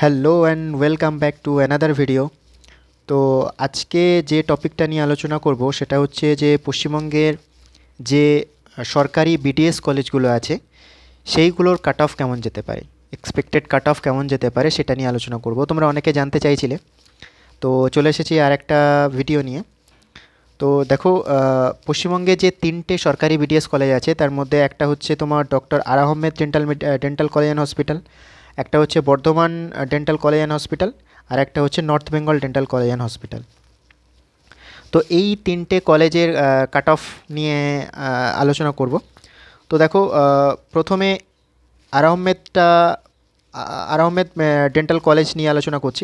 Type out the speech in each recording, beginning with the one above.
Hello and welcome back to another video. তো আজকে যে টপিকটা নিয়ে আলোচনা করব সেটা হচ্ছে যে পশ্চিমবঙ্গের যে সরকারি বিডিএস কলেজগুলো আছে সেইগুলোর কাট অফ কেমন যেতে পারে, এক্সপেক্টেড কাট অফ কেমন যেতে পারে সেটা নিয়ে আলোচনা করব। তোমরা অনেকে জানতে চাইছিলে, তো চলে এসেছি আর একটা ভিডিও নিয়ে। তো দেখো, পশ্চিমবঙ্গে যে তিনটে সরকারি বিডিএস কলেজ আছে তার মধ্যে একটা হচ্ছে তোমার doctor R Ahmed dental college and hospital, একটা হচ্ছে Bardhaman dental college and hospital, আর একটা হচ্ছে north Bengal dental college and hospital. তো এই তিনটে কলেজের কাট অফ নিয়ে আলোচনা করব। তো দেখো, প্রথমে আর আহমেদটা আর আহমেদ ডেন্টাল কলেজ নিয়ে আলোচনা করছি।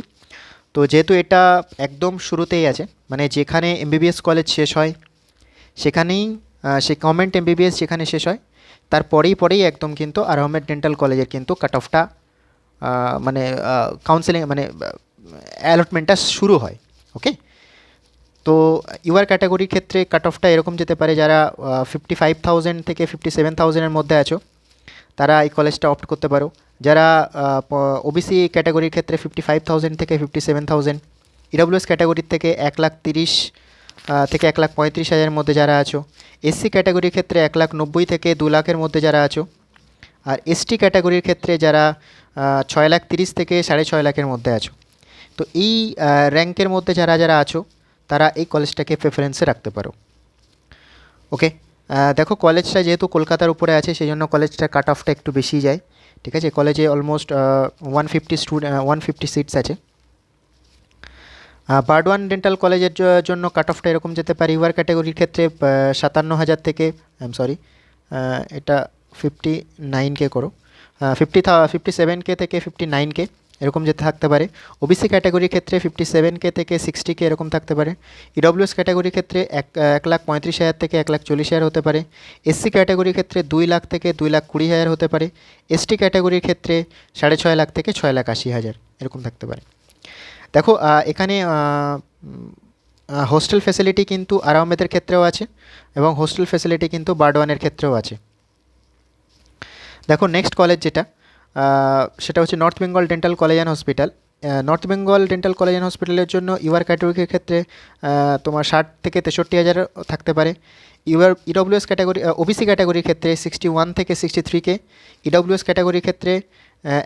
তো যেহেতু এটা একদম শুরুতেই আছে, মানে যেখানে এমবিবিএস কলেজ শেষ হয় সেখানেই, সে গভর্নমেন্ট এমবিবিএস যেখানে শেষ হয় তার পরেই একদম কিন্তু আর আহমেদ ডেন্টাল কলেজের কিন্তু কাট অফটা, মানে কাউন্সেলিং মানে অ্যালটমেন্টটা শুরু হয়। ওকে, তো ইউআর ক্যাটাগরির ক্ষেত্রে কাট অফটা এরকম যেতে পারে, যারা 55,000 থেকে 57,000-এর মধ্যে আছো তারা এই কলেজটা অপ্ট করতে পারো। যারা ওবিসি ক্যাটাগরির ক্ষেত্রে 55,000 থেকে 57,000, ইডব্লিউএস ক্যাটাগরির থেকে 1,30,000 থেকে 1,35,000-এর মধ্যে যারা আছো, এসসি ক্যাটাগরির ক্ষেত্রে 1,90,000 থেকে 2,00,000-এর মধ্যে যারা আছো, আর এসটি ক্যাটাগরির ক্ষেত্রে যারা 6,30,000 থেকে 6,50,000-এর মধ্যে আছো। তো এই র্যাঙ্কের মধ্যে যারা যারা আছো তারা এই কলেজটাকে প্রেফারেন্সে রাখতে পারো। ওকে, দেখো কলেজটা যেহেতু কলকাতার উপরে আছে সেই জন্য কলেজটার কাট অফটা একটু বেশি যায়। ঠিক আছে, কলেজে অলমোস্ট 150 সিটস আছে। বার্ডওয়ান ডেন্টাল কলেজের জন্য কাট অফটা এরকম যেতে পারে, ইউআর ক্যাটাগরির ক্ষেত্রে 57,000 থেকে, সরি, এটা 59K করো, 57K থেকে 59K এরকম যেতে থাকতে পারে। ওবিসি ক্যাটাগরির ক্ষেত্রে 57K থেকে 60K এরকম থাকতে পারে। ইডব্লিউএস ক্যাটাগরির ক্ষেত্রে 1,35,000 থেকে 1,40,000 হতে পারে। এসসি ক্যাটাগরির ক্ষেত্রে 2,00,000 থেকে 2,20,000 হতে পারে। এসটি ক্যাটাগরির ক্ষেত্রে 6,50,000 থেকে 6,80,000 এরকম থাকতে পারে। দেখো, এখানে হোস্টেল ফ্যাসিলিটি কিন্তু আর আহমেদের ক্ষেত্রেও আছে এবং হোস্টেল ফ্যাসিলিটি কিন্তু বার্ডওয়ানের ক্ষেত্রেও আছে। দেখো নেক্সট কলেজ যেটা, সেটা হচ্ছে north Bengal dental college and hospital. North Bengal dental college and হসপিটালের জন্য ইউআর ক্যাটাগরির ক্ষেত্রে তোমার 60 থেকে 63,000 থাকতে পারে। ইডব্লিউএস ক্যাটাগরি, ওবিসি ক্যাটাগরির ক্ষেত্রে 61 থেকে 63K। ইডব্লিউএস ক্যাটাগরির ক্ষেত্রে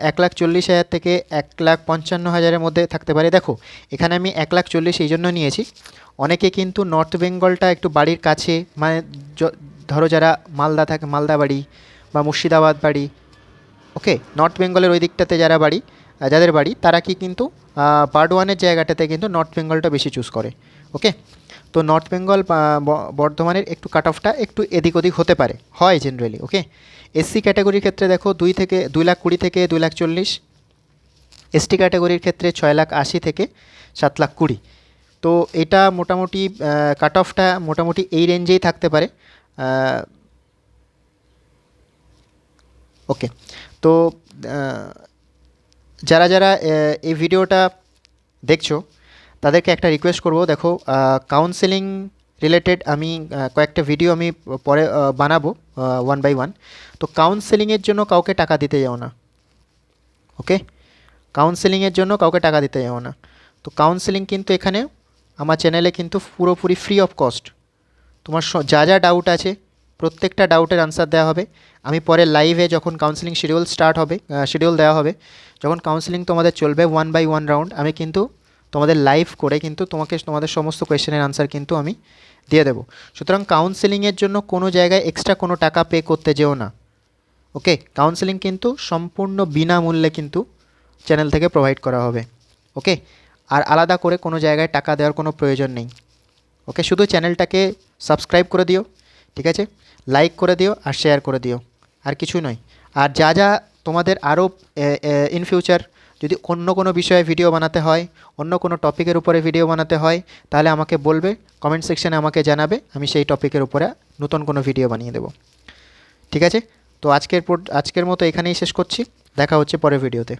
1,40,000 থেকে 1,55,000-এর মধ্যে থাকতে পারে। দেখো এখানে আমি 1,40,000 এই জন্য নিয়েছি, অনেকে কিন্তু নর্থ বেঙ্গলটা একটু বাড়ির কাছে, মানে ধরো যারা মালদা থাকে, মালদা বাড়ি বা মুর্শিদাবাদ বাড়ি, ওকে, নর্থ বেঙ্গলের ওই দিকটাতে যারা বাড়ি, যাদের বাড়ি তারা কি কিন্তু বার্ডওয়ানের জায়গাটাতে কিন্তু নর্থ বেঙ্গলটা বেশি চুজ করে। ওকে, তো নর্থ বেঙ্গল বর্ধমানের একটু কাট অফটা একটু এদিক ওদিক হতে পারে, হয় জেনারেলি। ওকে, এসসি ক্যাটাগরির ক্ষেত্রে দেখো 2,20,000 থেকে 2,40,000। এসটি ক্যাটাগরির ক্ষেত্রে 6,80,000 থেকে 7,20,000। তো এটা মোটামুটি কাট অফটা মোটামুটি এই রেঞ্জেই থাকতে পারে। ওকে, তো যারা যারা এই ভিডিওটা দেখছো তাদেরকে একটা রিকোয়েস্ট করব। দেখো, কাউন্সেলিং রিলেটেড আমি কয়েকটা ভিডিও আমি পরে বানাবো, 1 by 1। তো কাউন্সেলিংয়ের জন্য কাউকে টাকা দিতে যাও না। ওকে, কাউন্সেলিংয়ের জন্য কাউকে টাকা দিতে যাও না। তো কাউন্সেলিং কিন্তু এখানে আমার চ্যানেলে কিন্তু পুরোপুরি ফ্রি অফ কস্ট। তোমার যা যা ডাউট আছে প্রত্যেকটা ডাউটের আনসার দেওয়া হবে। আমি পরে লাইভে যখন কাউন্সেলিং শিডিউল দেওয়া হবে, যখন কাউন্সেলিং তোমাদের চলবে 1 by 1 রাউন্ড, আমি কিন্তু তোমাদের লাইভ করে কিন্তু তোমাদের সমস্ত কোয়েশ্চেনের আনসার কিন্তু আমি দিয়ে দেবো। সুতরাং কাউন্সেলিংয়ের জন্য কোনো জায়গায় এক্সট্রা কোনো টাকা পে করতে যেও না। ওকে, কাউন্সেলিং কিন্তু সম্পূর্ণ বিনামূল্যে কিন্তু চ্যানেল থেকে প্রোভাইড করা হবে। ওকে, আর আলাদা করে কোনো জায়গায় টাকা দেওয়ার কোনো প্রয়োজন নেই। ওকে, শুধু চ্যানেলটাকে সাবস্ক্রাইব করে দিও, ঠিক আছে, লাইক করে দিও আর শেয়ার করে দিও, আর কিছু নয়। আর যা যা তোমাদের আরও ইন ফিউচার যদি অন্য কোনো বিষয়ে ভিডিও বানাতে হয়, অন্য কোনো টপিকের উপরে ভিডিও বানাতে হয়, তাহলে আমাকে বলবে, কমেন্ট সেকশানে আমাকে জানাবে, আমি সেই টপিকের উপরে নতুন কোনো ভিডিও বানিয়ে দেবো। ঠিক আছে, তো আজকের মতো এখানেই শেষ করছি, দেখা হচ্ছে পরের ভিডিওতে।